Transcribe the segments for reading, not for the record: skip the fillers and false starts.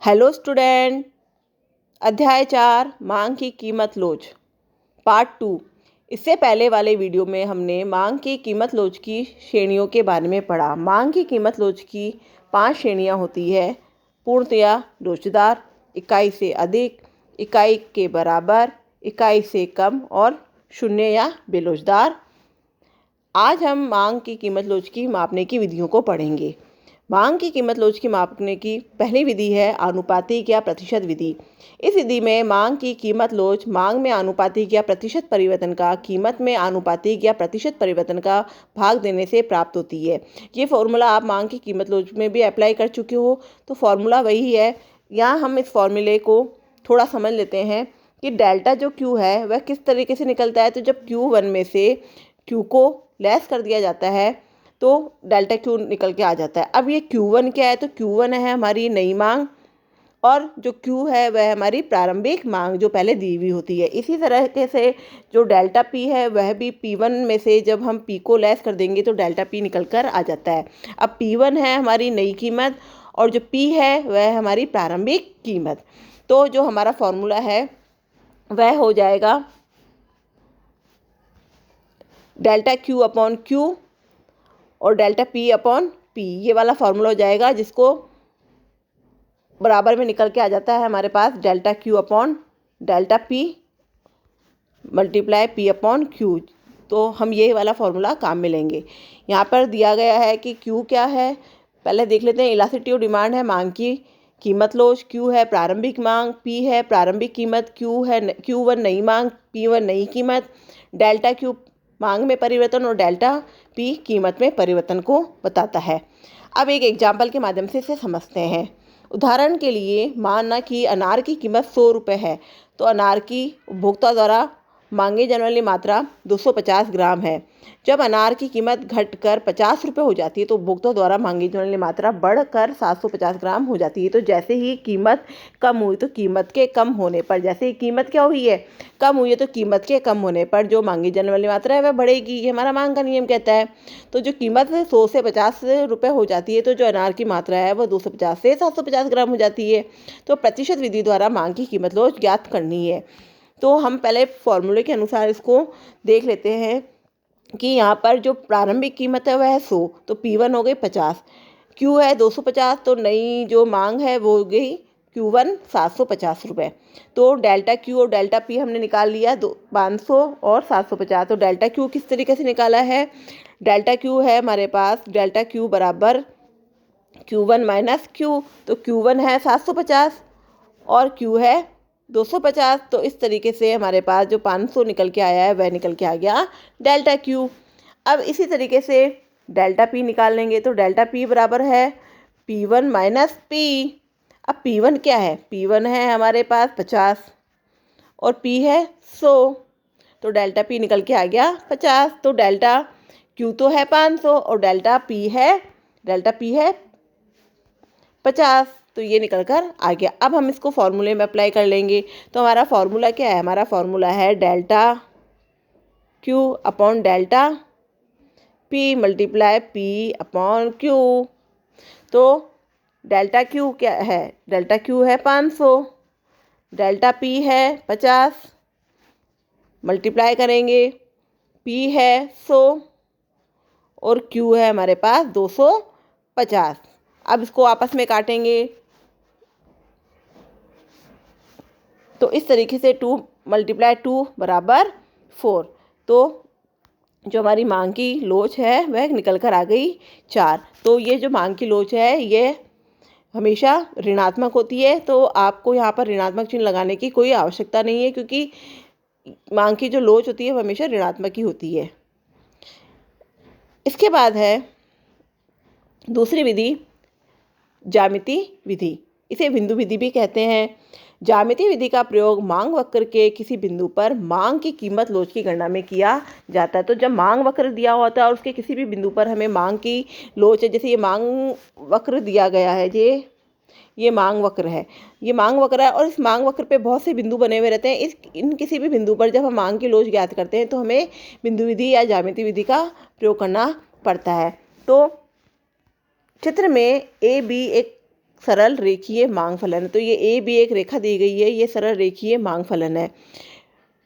Hello student. अध्याय 4 मांग की कीमत लोच पार्ट 2। इससे पहले वाले वीडियो में हमने मांग की कीमत लोच की श्रेणियों के बारे में पढ़ा। मांग की कीमत लोच की 5 श्रेणियां होती है: पूर्णतया लोचदार, इकाई से अधिक, इकाई के बराबर, इकाई से कम और शून्य या बेलोचदार। आज हम मांग की कीमत लोच की मापने की विधियों को पढ़ेंगे। मांग की कीमत लोच की मापने की पहली विधि है आनुपातिक या प्रतिशत विधि। इस विधि में मांग की कीमत लोच मांग में आनुपातिक या प्रतिशत परिवर्तन का कीमत में आनुपातिक या प्रतिशत परिवर्तन का भाग देने से प्राप्त होती है। ये फॉर्मूला आप मांग की कीमत लोच में भी अप्लाई कर चुके हो, तो फॉर्मूला वही है। यहाँ हम इस फॉर्मूले को थोड़ा समझ लेते हैं कि डेल्टा जो क्यू है वह किस तरीके से निकलता है। तो जब Q1 में से Q को लेस कर दिया जाता है तो डेल्टा क्यू निकल के आ जाता है। अब ये Q1 क्या है? तो Q1 है हमारी नई मांग और जो Q है वह हमारी प्रारंभिक मांग जो पहले दी हुई होती है। इसी तरह से जो डेल्टा P है वह भी P1 में से जब हम P को लेस कर देंगे तो डेल्टा P निकल कर आ जाता है। अब P1 है हमारी नई कीमत और जो P है वह हमारी प्रारंभिक कीमत। तो जो हमारा फॉर्मूला है वह हो जाएगा डेल्टा Q अपॉन Q और डेल्टा P अपॉन P। ये वाला फॉर्मूला हो जाएगा जिसको बराबर में निकल के आ जाता है हमारे पास delta Q upon delta P multiply P upon Q। तो हम ये वाला फॉर्मूला काम में लेंगे। यहाँ पर दिया गया है कि Q क्या है, पहले देख लेते हैं। इलास्टिसिटी ऑफ डिमांड है मांग की कीमत लोच, Q है प्रारंभिक मांग, P है प्रारंभिक कीमत, Q है Q1 नई मांग, P1 नई कीमत, डेल्टा Q मांग में परिवर्तन और डेल्टा P कीमत में परिवर्तन को बताता है। अब एक एग्जाम्पल के माध्यम से इसे समझते हैं। उदाहरण के लिए माना कि अनार की कीमत 100 रुपये है, तो अनार की उपभोक्ता द्वारा मांगे जाने वाली मात्रा 250 ग्राम है। जब अनार की कीमत घटकर 50 रुपये हो जाती है तो उपभोक्ता द्वारा मांगी जाने वाली मात्रा बढ़कर 750 ग्राम हो जाती है। तो जैसे ही कीमत कम हुई तो कीमत के कम होने पर, जैसे ही कीमत क्या हुई है, कम हुई है, तो कीमत के कम होने पर जो मांगी जाने वाली मात्रा है वह बढ़ेगी। ये हमारा मांग का नियम कहता है। तो जो कीमत 100 से 50 रुपये हो जाती है तो जो अनार की मात्रा है वह 250 से 750 ग्राम हो जाती है। तो प्रतिशत विधि द्वारा मांग की कीमत लोच ज्ञात करनी है। तो हम पहले फॉर्मूले के अनुसार इसको देख लेते हैं कि यहाँ पर जो प्रारंभिक कीमत है वह है 100, तो P1 हो गई 50, Q है 250, तो नई जो मांग है वो हो गई Q1 750 रुपये। तो डेल्टा Q और डेल्टा P हमने निकाल लिया 500 और 750। तो डेल्टा Q किस तरीके से निकाला है? डेल्टा Q है हमारे पास डेल्टा Q बराबर Q1 माइनस Q। तो Q1 है 750 और Q है 250। तो इस तरीके से हमारे पास जो 500 निकल के आया है वह निकल के आ गया डेल्टा Q। अब इसी तरीके से डेल्टा P निकाल लेंगे तो डेल्टा P बराबर है P1 माइनस P। अब P1 क्या है? P1 है हमारे पास 50 और P है 100। तो डेल्टा P निकल के आ गया 50। तो डेल्टा Q तो है 500 और डेल्टा P है 50। तो ये निकल कर आ गया। अब हम इसको फॉर्मूले में अप्लाई कर लेंगे। तो हमारा फॉर्मूला क्या है? हमारा फॉर्मूला है delta Q upon delta P multiply P upon Q। तो डेल्टा Q क्या है? डेल्टा Q है 500, डेल्टा P है 50, मल्टीप्लाई करेंगे P है 100 और Q है हमारे पास 250। अब इसको आपस में काटेंगे तो इस तरीके से 2 मल्टीप्लाई 2 बराबर 4। तो जो हमारी मांग की लोच है वह निकल कर आ गई 4। तो ये जो मांग की लोच है ये हमेशा ऋणात्मक होती है। तो आपको यहाँ पर ऋणात्मक चिन्ह लगाने की कोई आवश्यकता नहीं है, क्योंकि मांग की जो लोच होती है वह हमेशा ऋणात्मक ही होती है। इसके बाद है दूसरी विधि ज्यामिति विधि। इसे बिंदु विधि भी कहते हैं। ज्यामिति विधि का प्रयोग मांग वक्र के किसी बिंदु पर मांग की कीमत लोच की गणना में किया जाता है। तो जब मांग वक्र दिया होता है और उसके किसी भी बिंदु पर हमें मांग की लोच है, जैसे ये मांग वक्र दिया गया है, ये मांग वक्र है, ये मांग वक्र है और इस मांग वक्र पे बहुत से बिंदु बने हुए रहते हैं। इन किसी भी बिंदु पर जब हम मांग की लोच ज्ञात करते हैं तो हमें बिंदु विधि या ज्यामिति विधि का प्रयोग करना पड़ता है। तो चित्र में AB एक सरल रेखीय मांग फलन है। तो ये ए भी एक रेखा दी गई है, ये सरल रेखीय मांग फलन है।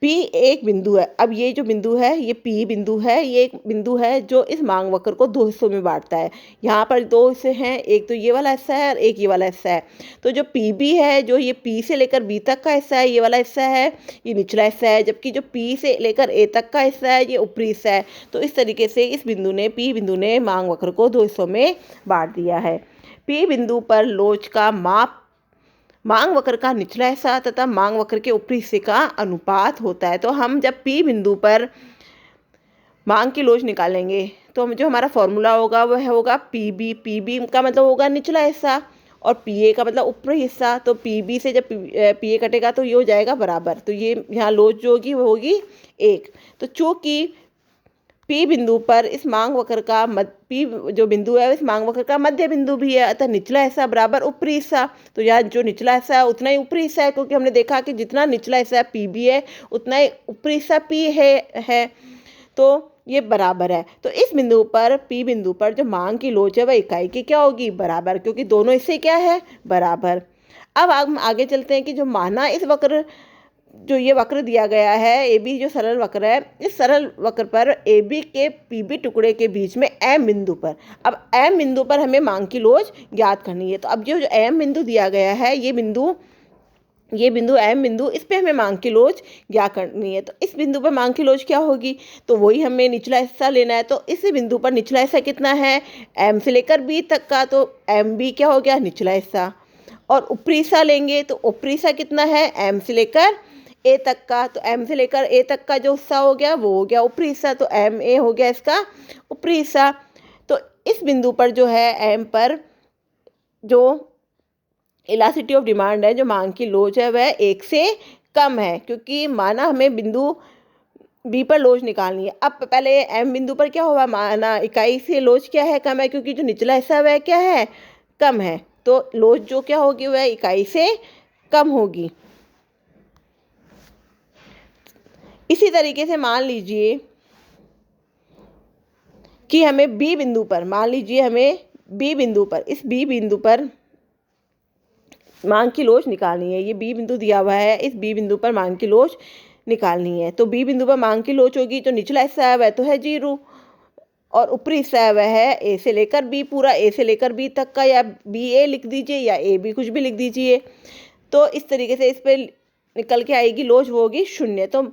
पी एक बिंदु है। अब ये जो बिंदु है ये पी बिंदु है, ये एक बिंदु है जो इस मांग वक्र को दो हिस्सों में बांटता है। यहाँ पर दो हिस्से हैं, एक तो ये वाला हिस्सा है और एक ये वाला हिस्सा है। तो जो पी बी है, जो ये पी से लेकर बी तक का हिस्सा है, ये वाला हिस्सा है, ये निचला हिस्सा है, जबकि जो पी से लेकर ए तक का हिस्सा है, ये ऊपरी हिस्सा है। तो इस तरीके से इस बिंदु ने, पी बिंदु ने मांग वक्र को दो हिस्सों में बांट दिया है। पी बिंदु पर लोच का माप मांग वक्र का निचला हिस्सा तथा मांग वक्र के ऊपरी हिस्से का अनुपात होता है। तो हम जब पी बिंदु पर मांग की लोच निकालेंगे तो जो हमारा फॉर्मूला होगा वह होगा पी बी का मतलब होगा निचला हिस्सा और पी ए का मतलब ऊपरी हिस्सा। तो पी बी से जब पी ए कटेगा तो ये हो जाएगा बराबर। तो ये यहाँ लोच जो होगी वो होगी 1। तो चूँकि पी बिंदु पर इस मांग वक्र का पी जो बिंदु है इस मांग वक्र का मध्य बिंदु भी है, अतः निचला हिस्सा बराबर ऊपरी हिस्सा। तो यहाँ जो निचला हिस्सा है उतना ही ऊपरी हिस्सा है, क्योंकि हमने देखा कि जितना निचला हिस्सा पी बी है उतना ही ऊपरी हिस्सा पी है। तो ये बराबर है। तो इस बिंदु पर, पी बिंदु पर जो मांग की लोच है वह इकाई की क्या होगी, बराबर, क्योंकि दोनों हिस्से क्या है, बराबर। अब हम आगे चलते हैं कि जो माना इस वक्र, जो ये वक्र दिया गया है ए बी, जो सरल वक्र है, इस सरल वक्र पर ए बी के पी बी टुकड़े के बीच में एम बिंदु पर, अब एम बिंदु पर हमें मांग की लोच ज्ञात करनी है। तो अब जो एम बिंदु दिया गया है, ये बिंदु एम बिंदु, इस पे हमें मांग की लोच ज्ञात करनी है। तो इस बिंदु पर मांग की लोच क्या होगी, तो वही हमें निचला हिस्सा लेना है। तो इस बिंदु पर निचला हिस्सा कितना है, एम से लेकर बी तक का, तो एम बी क्या हो गया, निचला हिस्सा। और ऊपरी हिस्सा लेंगे तो ऊपरी हिस्सा कितना है, एम से लेकर ए तक का। तो एम से लेकर ए तक का जो हिस्सा हो गया वो हो गया ऊपरी हिस्सा। तो एम ए हो गया इसका ऊपरी हिस्सा। तो इस बिंदु पर जो है एम पर जो इलास्टिसिटी ऑफ डिमांड है, जो मांग की लोच है, वह 1 से कम है, क्योंकि माना हमें बिंदु बी पर लोच निकालनी है। अब पहले एम बिंदु पर क्या होगा, माना इकाई से लोच क्या है, कम है, क्योंकि जो निचला हिस्सा वह क्या है, कम है। तो लोच जो क्या होगी वह इकाई से कम होगी। इसी तरीके से मान लीजिए कि हमें बी बिंदु पर, मान लीजिए हमें बी बिंदु पर, इस बी बिंदु पर मांग की लोच निकालनी है। ये बी बिंदु दिया हुआ है, इस बी बिंदु पर मांग की लोच निकालनी है। तो बी बिंदु पर मांग की लोच होगी, जो निचला हिस्सा है वह तो है 0 और ऊपरी हिस्सा है वह है ए से लेकर बी, पूरा ए से लेकर बी तक का, या बी ए लिख दीजिए या ए बी कुछ भी लिख दीजिए। तो इस तरीके से इस पर निकल के आएगी लोच, वो होगी 0। तो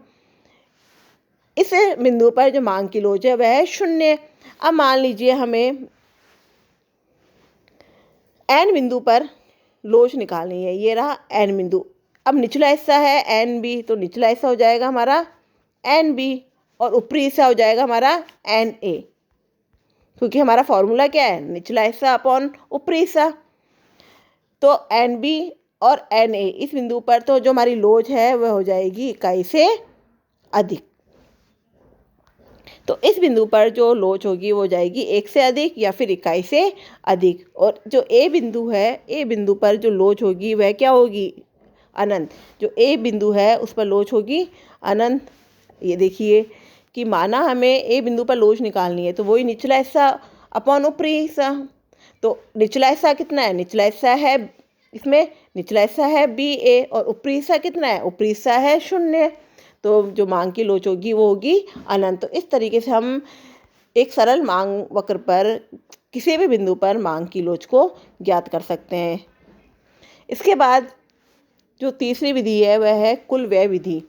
इस बिंदु पर जो मांग की लोच है वह है 0। अब मान लीजिए हमें एन बिंदु पर लोच निकालनी है, ये रहा एन बिंदु। अब निचला हिस्सा है एन बी, तो निचला हिस्सा हो जाएगा हमारा एन बी और ऊपरी हिस्सा हो जाएगा हमारा एन ए, क्योंकि हमारा फॉर्मूला क्या है, निचला हिस्सा अपॉन ऊपरी हिस्सा। तो एन बी और एन ए, इस बिंदु पर तो जो हमारी लोच है वह हो जाएगी इकाई से अधिक। तो इस बिंदु पर जो लोच होगी वो जाएगी 1 से अधिक या फिर इकाई से अधिक। और जो ए बिंदु है, ए बिंदु पर जो लोच होगी वह क्या होगी, अनंत। जो ए बिंदु है उस पर लोच होगी अनंत। ये देखिए कि माना हमें ए बिंदु पर लोच निकालनी है, तो वही निचला हिस्सा अपॉन ऊपरी हिस्सा। तो निचला हिस्सा कितना है, निचला हिस्सा है, इसमें निचला हिस्सा है बी ए और ऊपरी हिस्सा कितना है, ऊपरी हिस्सा है 0। तो जो मांग की लोच होगी वो होगी अनंत। तो इस तरीके से हम एक सरल मांग वक्र पर किसी भी बिंदु पर मांग की लोच को ज्ञात कर सकते हैं। इसके बाद जो तीसरी विधि है वह है कुल व्यय विधि।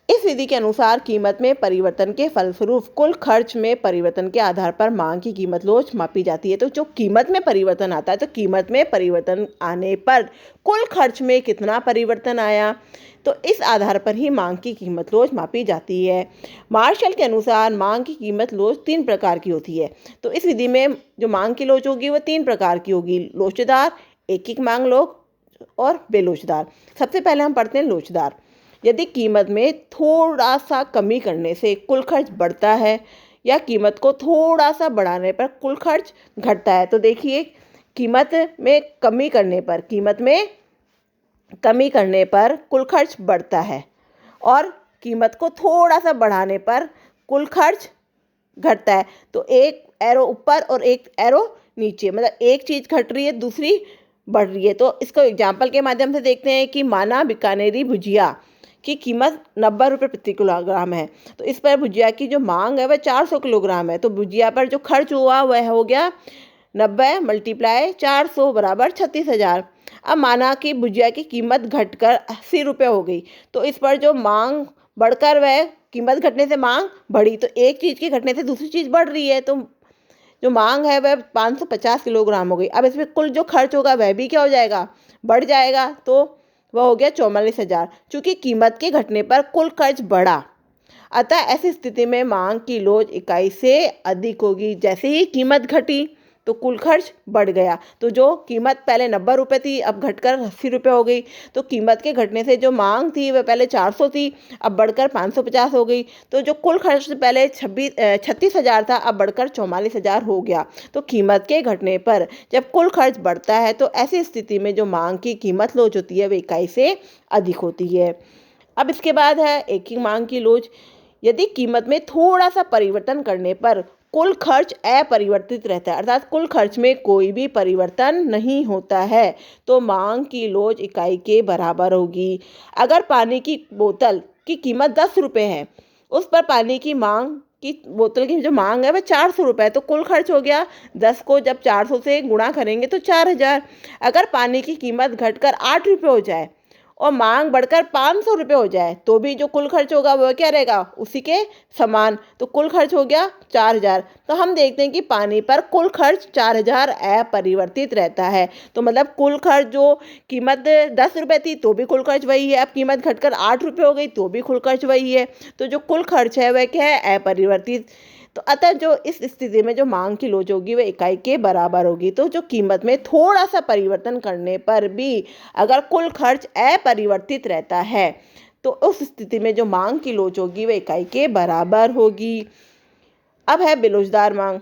इस विधि के अनुसार कीमत में परिवर्तन के फलस्वरूप कुल खर्च में परिवर्तन के आधार पर मांग की कीमत लोच मापी जाती है। तो जो कीमत में परिवर्तन आता है, तो कीमत में परिवर्तन आने पर कुल खर्च में कितना परिवर्तन आया, तो इस आधार पर ही मांग की कीमत लोच मापी जाती है। मार्शल के अनुसार मांग की कीमत लोच 3 प्रकार की होती है। तो इस विधि में जो मांग की लोच होगी वह 3 प्रकार की होगी, लोचदार, एकिक मांग लोच और बेलोचदार। सबसे पहले हम पढ़ते हैं लोचदार। यदि कीमत में थोड़ा सा कमी करने से कुल खर्च बढ़ता है या कीमत को थोड़ा सा बढ़ाने पर कुल खर्च घटता है, तो देखिए कीमत में कमी करने पर कुल खर्च बढ़ता है और कीमत को थोड़ा सा बढ़ाने पर कुल खर्च घटता है। तो एक एरो ऊपर और एक एरो नीचे, मतलब एक चीज़ घट रही है दूसरी बढ़ रही है। तो इसको एग्जाम्पल के माध्यम से देखते हैं कि माना बीकानेरी भुजिया की कीमत 90 रुपये प्रति किलोग्राम है। तो इस पर भुजिया की जो मांग है वह 400 किलोग्राम है। तो भुजिया पर जो खर्च हुआ वह हो गया 90 × 400 बराबर 36,000। अब माना कि भुजिया की कीमत घटकर 80 रुपये हो गई। तो इस पर जो मांग बढ़कर वह कीमत घटने से मांग बढ़ी, तो एक चीज़ के घटने से दूसरी चीज़ बढ़ रही है, तो जो मांग है वह 550 किलोग्राम हो गई। अब इसमें कुल जो खर्च होगा वह भी क्या हो जाएगा, बढ़ जाएगा। तो वह हो गया 44,000। चूँकि कीमत के घटने पर कुल खर्च बढ़ा, अतः ऐसी स्थिति में मांग की लोच इकाई से अधिक होगी। जैसे ही कीमत घटी तो कुल खर्च बढ़ गया। तो जो कीमत पहले 90 रुपये थी अब घटकर 80 रुपये हो गई। तो कीमत के घटने से जो मांग थी वह पहले 400 थी, अब बढ़कर 550 हो गई। तो जो कुल खर्च पहले 36,000 था, अब बढ़कर 44,000 हो गया। तो कीमत के घटने पर जब कुल खर्च बढ़ता है तो ऐसी स्थिति में जो मांग की कीमत लोच होती है वह इकाई से अधिक होती है। अब इसके बाद है एक ही मांग की लोच। यदि कीमत में थोड़ा सा परिवर्तन करने पर कुल खर्च अपरिवर्तित रहता है, अर्थात कुल खर्च में कोई भी परिवर्तन नहीं होता है, तो मांग की लोच इकाई के बराबर होगी। अगर पानी की बोतल की कीमत 10 रुपये है, उस पर पानी की मांग की बोतल की जो मांग है वह 400 रुपये है, तो कुल खर्च हो गया 10 को जब 400 से गुणा करेंगे तो 4,000। अगर पानी की कीमत घटकर 8 रुपये हो जाए और मांग बढ़कर 500 रुपये हो जाए तो भी जो कुल खर्च होगा वह क्या रहेगा, उसी के समान। तो कुल खर्च हो गया 4,000। तो हम देखते हैं कि पानी पर कुल खर्च 4,000 अपरिवर्तित रहता है। तो मतलब कुल खर्च जो कीमत 10 रुपये थी तो भी कुल खर्च वही है, अब कीमत घटकर 8 रुपये हो गई तो भी कुल खर्च वही है। तो जो कुल खर्च है वह क्या है, अपरिवर्तित। तो अतः जो इस स्थिति में जो मांग की लोच होगी वह इकाई के बराबर होगी। तो जो कीमत में थोड़ा सा परिवर्तन करने पर भी अगर कुल खर्च अपरिवर्तित रहता है तो उस स्थिति में जो मांग की लोच होगी वह इकाई के बराबर होगी। अब है बेलोचदार मांग।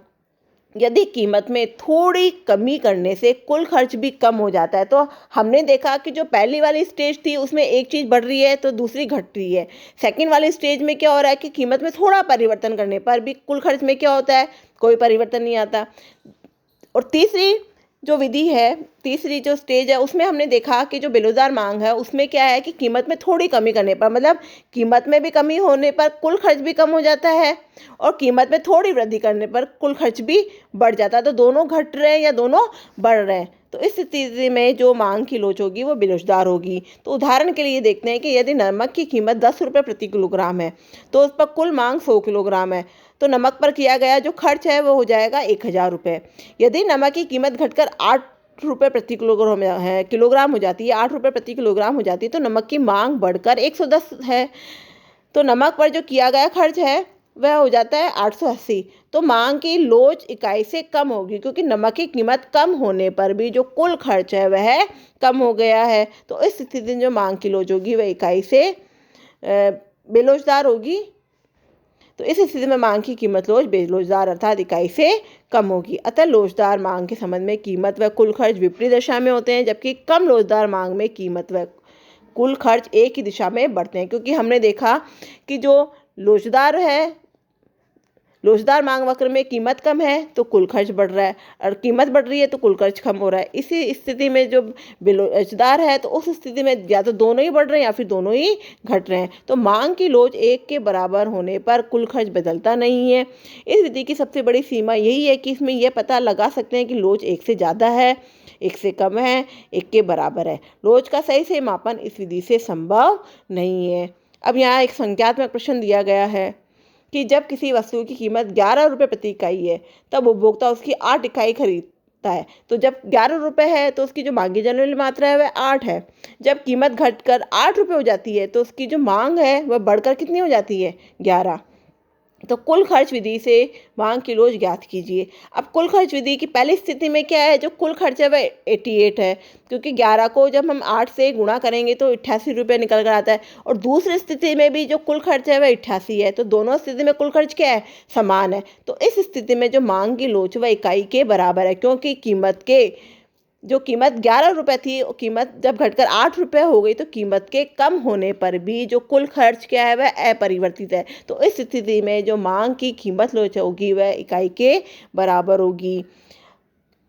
यदि कीमत में थोड़ी कमी करने से कुल खर्च भी कम हो जाता है, तो हमने देखा कि जो पहली वाली स्टेज थी उसमें एक चीज़ बढ़ रही है तो दूसरी घट रही है। सेकंड वाली स्टेज में क्या हो रहा है कि कीमत में थोड़ा परिवर्तन करने पर भी कुल खर्च में क्या होता है, कोई परिवर्तन नहीं आता। और तीसरी जो विधि है, तीसरी जो स्टेज है उसमें हमने देखा कि जो बेलोचदार मांग है उसमें क्या है कि कीमत में थोड़ी कमी करने पर, मतलब कीमत में भी कमी होने पर कुल खर्च भी कम हो जाता है और कीमत में थोड़ी वृद्धि करने पर कुल खर्च भी बढ़ जाता है। तो दोनों घट रहे हैं या दोनों बढ़ रहे हैं। तो इस स्थिति में जो मांग की लोच होगी वो बेलोचदार होगी। तो उदाहरण के लिए देखते हैं कि यदि नमक की कीमत 10 रुपये प्रति किलोग्राम है तो उस पर कुल मांग 100 किलोग्राम है, तो नमक पर किया गया जो खर्च है वो हो जाएगा 1,000 रुपये। यदि नमक की कीमत घटकर 8 रुपये प्रति किलोग्राम हो जाती है, 8 रुपये प्रति किलोग्राम हो जाती है, तो नमक की मांग बढ़कर 110 है। तो नमक पर जो किया गया खर्च है वह हो जाता है 880। तो मांग की लोच इकाई से कम होगी क्योंकि नमक की कीमत कम होने पर भी जो कुल खर्च है वह कम हो गया है। तो इस स्थिति में जो मांग की लोच होगी वह इकाई से बेलोचदार होगी। तो इस स्थिति में मांग की कीमत लोच बेलोचदार अर्थात इकाई से कम होगी। अतः लोचदार मांग के संबंध में कीमत व कुल खर्च विपरीत दिशा में होते हैं, जबकि कम लोचदार मांग में कीमत व कुल खर्च एक ही दिशा में बढ़ते हैं। क्योंकि हमने देखा कि जो लोचदार मांग वक्र में कीमत कम है तो कुल खर्च बढ़ रहा है और कीमत बढ़ रही है तो कुल खर्च कम हो रहा है। इसी स्थिति में जो बेलोचदार है तो उस स्थिति में या तो दोनों ही बढ़ रहे हैं या फिर दोनों ही घट रहे हैं। तो मांग की लोच एक के बराबर होने पर कुल खर्च बदलता नहीं है। इस विधि की सबसे बड़ी सीमा यही है कि इसमें यह पता लगा सकते हैं कि लोच एक से ज़्यादा है, एक से कम है, एक के बराबर है। लोच का सही से मापन इस विधि से संभव नहीं है। अब यहाँ एक संख्यात्मक प्रश्न दिया गया है कि जब किसी वस्तु की कीमत 11 रुपये प्रति इकाई है तब उपभोक्ता उसकी 8 इकाई खरीदता है। तो जब 11 रुपये है तो उसकी जो मांगी जाने वाली मात्रा है वह 8 है। जब कीमत घटकर 8 रुपये हो जाती है तो उसकी जो मांग है वह बढ़कर कितनी हो जाती है, 11। तो कुल खर्च विधि से मांग की लोच ज्ञात कीजिए। अब कुल खर्च विधि की पहली स्थिति में क्या है, जो कुल खर्च है वह 88 है क्योंकि 11 को जब हम 8 से गुणा करेंगे तो 88 रुपये निकल कर आता है। और दूसरी स्थिति में भी जो कुल खर्च है वह 88 है। तो दोनों स्थिति में कुल खर्च क्या है, समान है। तो इस स्थिति में जो मांग की लोच वह इकाई के बराबर है क्योंकि जो कीमत 11 रुपये थी कीमत जब घटकर 8 रुपये हो गई तो कीमत के कम होने पर भी जो कुल खर्च क्या है वह अपरिवर्तित है। तो इस स्थिति में जो मांग की कीमत लोच होगी वह इकाई के बराबर होगी।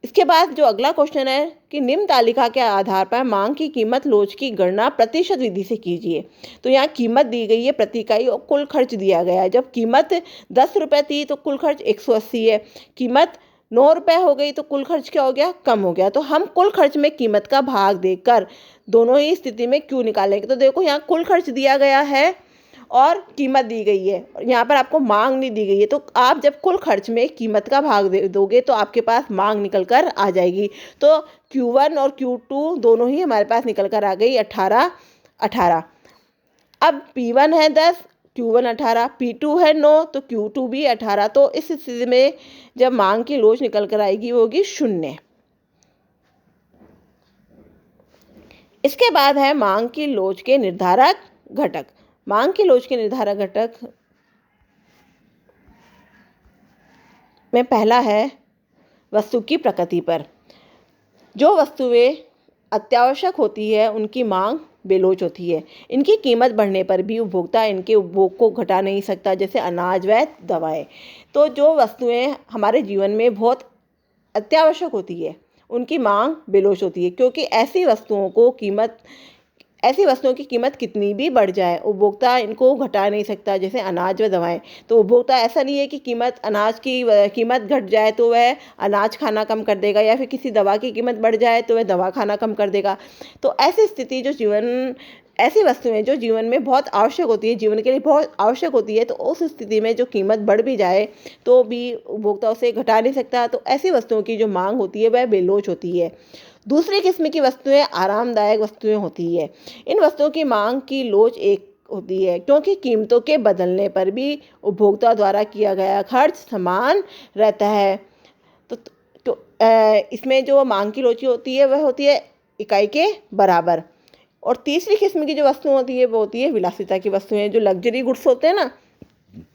इसके बाद जो अगला क्वेश्चन है कि निम्न तालिका के आधार पर मांग की कीमत लोच की गणना प्रतिशत विधि से कीजिए। तो यहाँ कीमत दी गई है प्रति इकाई और कुल खर्च दिया गया है। जब कीमत 10 रुपये थी तो कुल खर्च 180 है। कीमत 9 रुपये हो गई तो कुल खर्च क्या हो गया, कम हो गया। तो हम कुल खर्च में कीमत का भाग देकर दोनों ही स्थिति में क्यों निकालेंगे। तो देखो यहाँ कुल खर्च दिया गया है और कीमत दी गई है, यहाँ पर आपको मांग नहीं दी गई है। तो आप जब कुल खर्च में कीमत का भाग दे दोगे तो आपके पास मांग निकल कर आ जाएगी। तो Q1 और Q2 दोनों ही हमारे पास निकल कर आ गई 18। अब P1 है 10, Q1 18, P2 है 9 तो Q2 भी 18। तो इस स्थिति में जब मांग की लोच निकल कर आएगी वो होगी 0। इसके बाद है मांग की लोच के निर्धारक घटक। मांग की लोच के निर्धारक घटक में पहला है वस्तु की प्रकृति पर। जो वस्तुएं अत्यावश्यक होती है उनकी मांग बेलोच होती है। इनकी कीमत बढ़ने पर भी उपभोक्ता इनके उपभोग को घटा नहीं सकता, जैसे अनाज व दवाएं। तो जो वस्तुएं हमारे जीवन में बहुत अत्यावश्यक होती है उनकी मांग बेलोच होती है, क्योंकि ऐसी वस्तुओं की कीमत कितनी भी बढ़ जाए उपभोक्ता इनको घटा नहीं सकता, जैसे अनाज व दवाएं। तो उपभोक्ता ऐसा नहीं है कि अनाज की कीमत घट जाए तो वह अनाज खाना कम कर देगा, या फिर किसी दवा की कीमत बढ़ जाए तो वह दवा खाना कम कर देगा। तो ऐसी वस्तुएं जो जीवन में बहुत आवश्यक होती है, जीवन के लिए बहुत आवश्यक होती है, तो उस स्थिति में जो कीमत बढ़ भी जाए तो भी उपभोक्ता उसे घटा नहीं सकता। तो ऐसी वस्तुओं की जो मांग होती है वह बेलोच होती है। दूसरी किस्म की वस्तुएं आरामदायक वस्तुएं होती है। इन वस्तुओं की मांग की लोच एक होती है, क्योंकि कीमतों के बदलने पर भी उपभोक्ता द्वारा किया गया खर्च समान रहता है। तो इसमें जो मांग की लोच होती है वह होती है इकाई के बराबर। और तीसरी किस्म की जो वस्तु होती है वो होती है विलासिता की वस्तुएं। जो लग्जरी गुड्स होते हैं ना,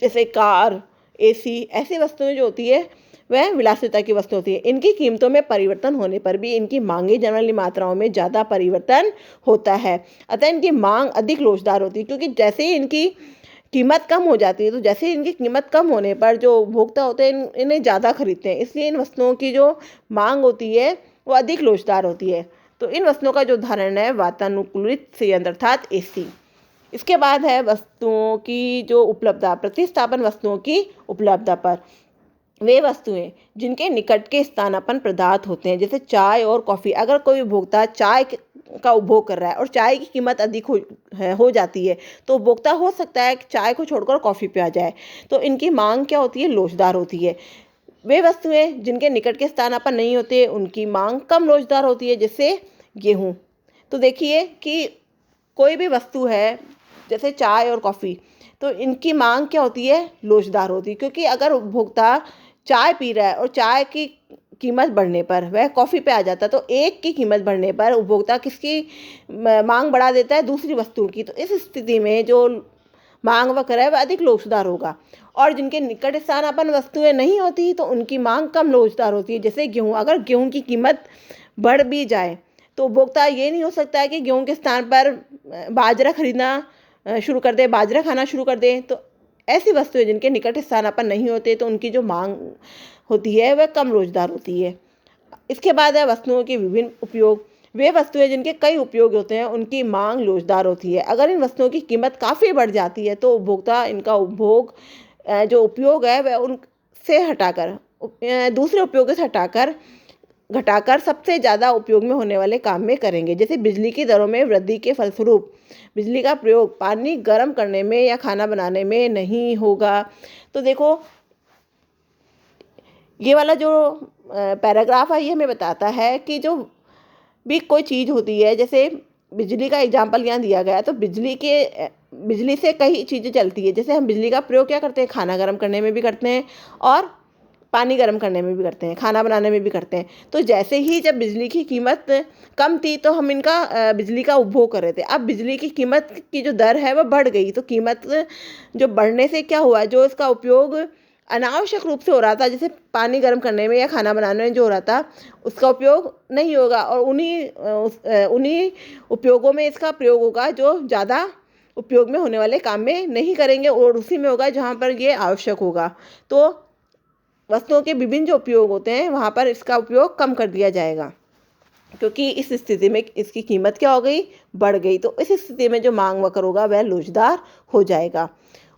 जैसे कार, AC, ऐसी वस्तुएं जो होती है वह विलासिता की वस्तु होती है। इनकी कीमतों में परिवर्तन होने पर भी इनकी मांगे जाने वाली मात्राओं में ज़्यादा परिवर्तन होता है, अतः इनकी मांग अधिक लोचदार होती है। क्योंकि जैसे ही इनकी कीमत कम हो जाती है तो जैसे इनकी कीमत कम होने पर जो उपभोक्ता होते हैं इन्हें ज़्यादा खरीदते हैं, इसलिए इन वस्तुओं की जो मांग होती है वो अधिक लोचदार होती है। तो इन वस्तुओं का जो उदाहरण है वातानुकूलित संयंत्र अर्थात AC। इसके बाद है वस्तुओं की जो उपलब्धता, प्रतिस्थापन वस्तुओं की उपलब्धता पर। वे वस्तुएं जिनके निकट के स्थानापन्न पदार्थ होते हैं, जैसे चाय और कॉफ़ी। अगर कोई उपभोक्ता चाय का उपभोग कर रहा है और चाय की कीमत अधिक हो जाती है तो उपभोक्ता हो सकता है कि चाय को छोड़कर कॉफ़ी पे आ जाए। तो इनकी मांग क्या होती है, लोचदार होती है। वे वस्तुएं जिनके निकट के स्थानापन्न नहीं होते उनकी मांग कम लोचदार होती है, जैसे गेहूँ। तो देखिए कि कोई भी वस्तु है जैसे चाय और कॉफ़ी, तो इनकी मांग क्या होती है, लोचदार होती है। क्योंकि अगर उपभोक्ता चाय पी रहा है और चाय की कीमत बढ़ने पर वह कॉफ़ी पे आ जाता है तो एक की कीमत बढ़ने पर उपभोक्ता किसकी मांग बढ़ा देता है, दूसरी वस्तु की। तो इस स्थिति में जो मांग वक्र है वह अधिक लोचदार होगा। और जिनके निकट स्थानापन्न वस्तुएं नहीं होती तो उनकी मांग कम लोचदार होती है, जैसे गेहूँ। अगर गेहूँ की कीमत बढ़ भी जाए तो उपभोक्ता ये नहीं हो सकता है कि गेहूँ के स्थान पर बाजरा खरीदना शुरू कर दे, बाजरा खाना शुरू कर दे। तो ऐसी वस्तुएं जिनके निकट स्थानापन्न नहीं होते तो उनकी जो मांग होती है वह कम लोचदार होती है। इसके बाद है वस्तुओं के विभिन्न उपयोग। वे वस्तुएं जिनके कई उपयोग होते हैं उनकी मांग लोचदार होती है। अगर इन वस्तुओं की कीमत काफ़ी बढ़ जाती है तो उपभोक्ता इनका जो उपयोग है वह उनसे हटाकर दूसरे उपयोगों से घटाकर सबसे ज़्यादा उपयोग में होने वाले काम में करेंगे। जैसे बिजली की दरों में वृद्धि के फलस्वरूप बिजली का प्रयोग पानी गर्म करने में या खाना बनाने में नहीं होगा। तो देखो ये वाला जो पैराग्राफ है ये हमें बताता है कि जो भी कोई चीज़ होती है, जैसे बिजली का एग्जाम्पल यहाँ दिया गया है, तो बिजली से कई चीज़ें चलती है। जैसे हम बिजली का प्रयोग क्या करते हैं, खाना गर्म करने में भी करते हैं और पानी गर्म करने में भी करते हैं, खाना बनाने में भी करते हैं। तो जैसे ही जब बिजली की कीमत कम थी तो हम बिजली का उपभोग कर रहे थे। अब बिजली की कीमत की जो दर है वह बढ़ गई, तो कीमत जो बढ़ने से क्या हुआ, जो इसका उपयोग अनावश्यक रूप से हो रहा था, जैसे पानी गर्म करने में या खाना बनाने में जो हो रहा था उसका उपयोग नहीं होगा, और उन्हीं उपयोगों में इसका प्रयोग होगा जो ज़्यादा उपयोग में होने वाले काम में नहीं करेंगे, और उसी में होगा जहाँ पर ये आवश्यक होगा। तो वस्तुओं के विभिन्न जो उपयोग होते हैं वहाँ पर इसका उपयोग कम कर दिया जाएगा, क्योंकि इस स्थिति में इसकी कीमत क्या हो गई, बढ़ गई। तो इस स्थिति में जो मांग वक्र होगा वह लोचदार हो जाएगा।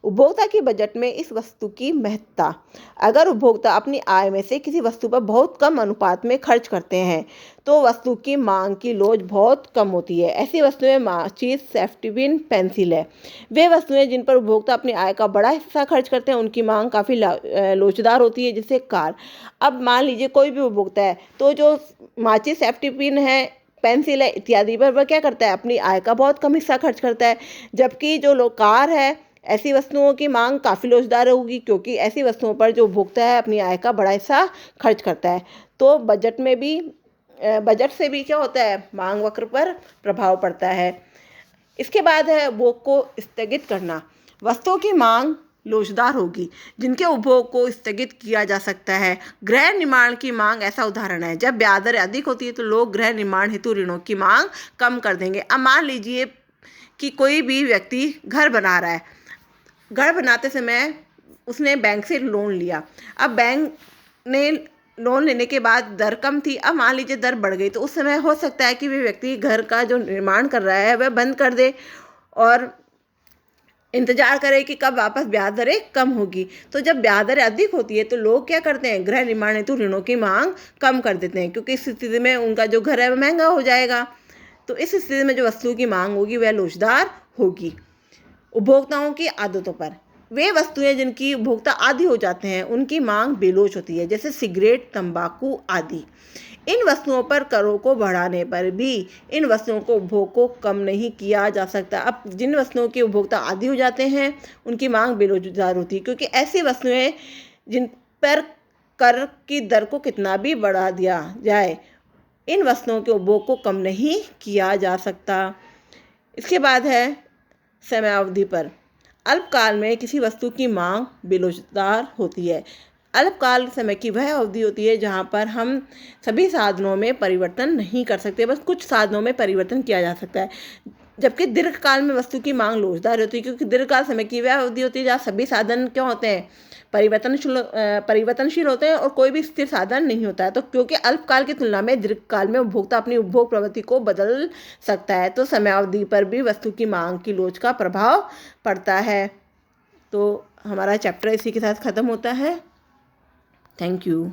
उपभोक्ता के बजट में इस वस्तु की महत्ता। अगर उपभोक्ता अपनी आय में से किसी वस्तु पर बहुत कम अनुपात में खर्च करते हैं तो वस्तु की मांग की लोच बहुत कम होती है। ऐसी वस्तुएं माचिस, सेफ्टी पिन, पेंसिल है। वे वस्तुएं जिन पर उपभोक्ता अपनी आय का बड़ा हिस्सा खर्च करते हैं उनकी मांग काफ़ी लोचदार होती है, जैसे कार। अब मान लीजिए कोई भी उपभोक्ता है तो जो माचिस, सेफ्टी पिन है, पेंसिल है इत्यादि पर वह क्या करता है, अपनी आय का बहुत कम हिस्सा खर्च करता है। जबकि जो लोग कार है, ऐसी वस्तुओं की मांग काफ़ी लोचदार होगी, क्योंकि ऐसी वस्तुओं पर जो उपभोक्ता है अपनी आय का बड़ा हिस्सा खर्च करता है। तो बजट से भी क्या होता है, मांग वक्र पर प्रभाव पड़ता है। इसके बाद है उपभोग को स्थगित करना। वस्तुओं की मांग लोचदार होगी जिनके उपभोग को स्थगित किया जा सकता है। गृह निर्माण की मांग ऐसा उदाहरण है। जब ब्याज दर अधिक होती है तो लोग गृह निर्माण हेतु ऋणों की मांग कम कर देंगे। अब मान लीजिए कि कोई भी व्यक्ति घर बना रहा है, घर बनाते समय उसने बैंक से लोन लिया। अब बैंक ने लोन लेने के बाद दर कम थी, अब मान लीजिए दर बढ़ गई, तो उस समय हो सकता है कि वे व्यक्ति घर का जो निर्माण कर रहा है वह बंद कर दे और इंतजार करे कि कब वापस ब्याज दरें कम होगी। तो जब ब्याज दरें अधिक होती है तो लोग क्या करते हैं, गृह निर्माण हेतु ऋणों की मांग कम कर देते हैं, क्योंकि इस स्थिति में उनका जो घर है वह महंगा हो जाएगा। तो इस स्थिति में जो वस्तुओं की मांग होगी वह लोचदार होगी। उपभोक्ताओं की आदतों पर। वे वस्तुएं जिनकी उपभोक्ता आदी हो जाते हैं उनकी मांग बेलोच होती है, जैसे सिगरेट, तंबाकू आदि। इन वस्तुओं पर करों को बढ़ाने पर भी इन वस्तुओं को उपभोग को कम नहीं किया जा सकता। अब जिन वस्तुओं के उपभोक्ता आदी हो जाते हैं उनकी मांग बेरोजगार होती है, क्योंकि ऐसी वस्तुएं जिन पर कर की दर को कितना भी बढ़ा दिया जाए इन वस्तुओं के उपभोग को कम नहीं किया जा सकता। इसके बाद है समयावधि पर। अल्पकाल में किसी वस्तु की मांग बेरोजगार होती है। अल्पकाल समय की वह अवधि होती है जहाँ पर हम सभी साधनों में परिवर्तन नहीं कर सकते, बस कुछ साधनों में परिवर्तन किया जा सकता है। जबकि दीर्घकाल में वस्तु की मांग लोचदार होती है, क्योंकि दीर्घकाल समय की वह अवधि होती है जहाँ सभी साधन क्या होते हैं, परिवर्तनशील होते हैं और कोई भी स्थिर साधन नहीं होता है। तो क्योंकि अल्पकाल की तुलना में दीर्घकाल में उपभोक्ता अपनी उपभोग प्रवृत्ति को बदल सकता है, तो समयावधि पर भी वस्तु की मांग की लोच का प्रभाव पड़ता है। तो हमारा चैप्टर इसी के साथ ख़त्म होता है। Thank you.